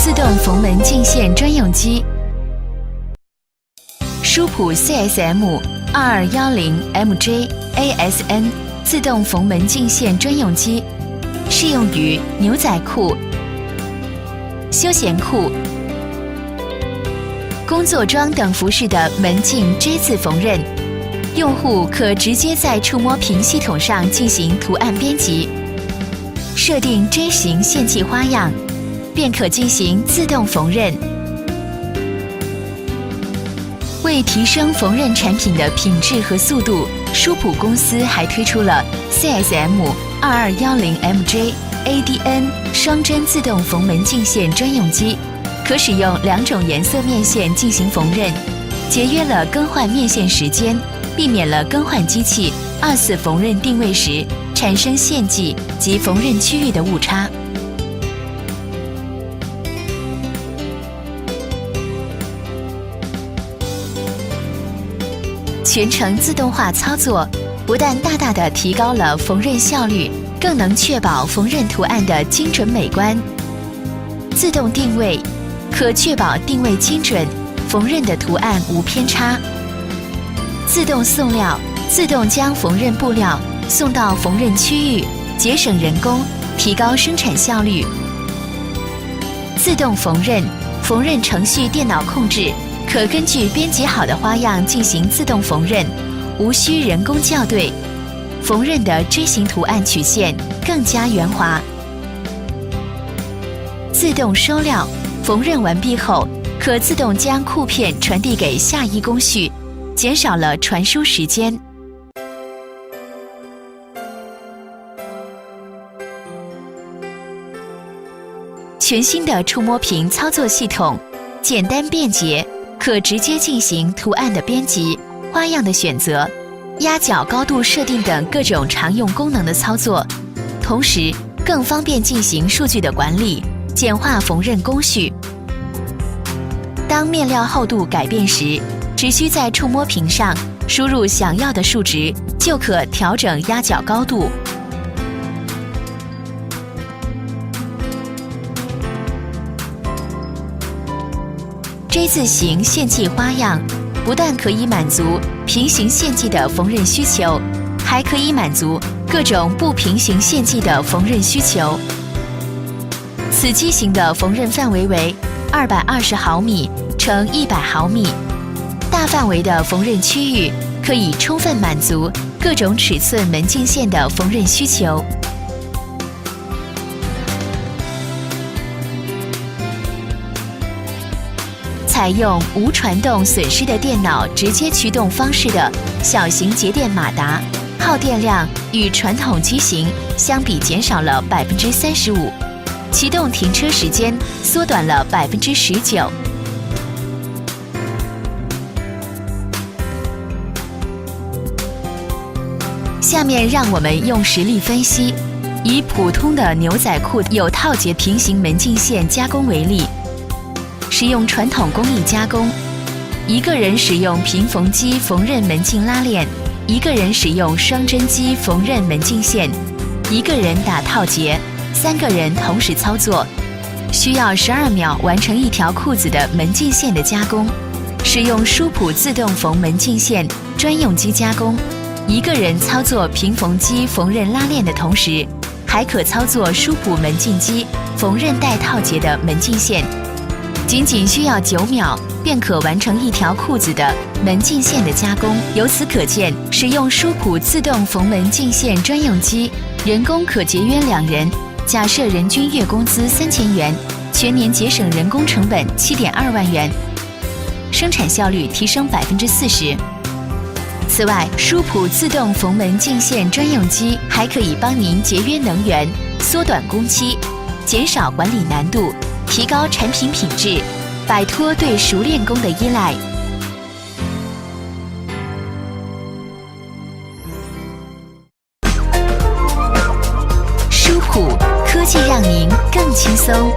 自动缝门镜线专用机，舒普 CSM 2210MJ ASN 自动缝门镜线专用机，适用于牛仔裤、休闲裤、工作装等服饰的门镜 J 字缝纫。用户可直接在触摸屏系统上进行图案编辑，设定 J 型线迹花样，便可进行自动缝纫。为提升缝纫产品的品质和速度，舒普公司还推出了 CSM 2210MJ ADN 双针自动缝门镜线专用机，可使用2种颜色面线进行缝纫，节约了更换面线时间，避免了更换机器2次缝纫定位时产生线迹及缝纫区域的误差。全程自动化操作，不但大大的提高了缝纫效率，更能确保缝纫图案的精准美观。自动定位，可确保定位精准，缝纫的图案无偏差。自动送料，自动将缝纫布料送到缝纫区域，节省人工，提高生产效率。自动缝纫，缝纫程序电脑控制，可根据编辑好的花样进行自动缝纫，无需人工校对，缝纫的 J 型图案曲线更加圆滑。自动收料，缝纫完毕后，可自动将裤片传递给下一工序，减少了传输时间。全新的触摸屏操作系统，简单便捷，可直接进行图案的编辑、花样的选择、压角高度设定等各种常用功能的操作，同时更方便进行数据的管理，简化缝纫工序。当面料厚度改变时，只需在触摸屏上输入想要的数值，就可调整压角高度。J 字形线迹花样不但可以满足平行线迹的缝纫需求，还可以满足各种不平行线迹的缝纫需求。此机型的缝纫范围为220毫米乘100毫米，大范围的缝纫区域可以充分满足各种尺寸门镜线的缝纫需求。采用无传动损失的电脑直接驱动方式的小型节电马达，耗电量与传统机型相比减少了35%，启动停车时间缩短了19%。下面让我们用实例分析，以普通的牛仔裤有套节平行门镜线加工为例。使用传统工艺加工，一个人使用平缝机缝纫门镜拉链，一个人使用双针机缝纫门镜线，一个人打套节，3个人同时操作，需要12秒完成一条裤子的门镜线的加工。使用舒普自动缝门镜线专用机加工，一个人操作平缝机缝纫拉链的同时，还可操作舒普门镜机缝纫带套节的门镜线。仅需要9秒，便可完成一条裤子的门镜线的加工。由此可见，使用舒普自动缝门镜线专用机，人工可节约2人。假设人均月工资3000元，全年节省人工成本7.2万元，生产效率提升40%。此外，舒普自动缝门镜线专用机还可以帮您节约能源、缩短工期、减少管理难度，提高产品品质，摆脱对熟练工的依赖。舒普科技让您更轻松。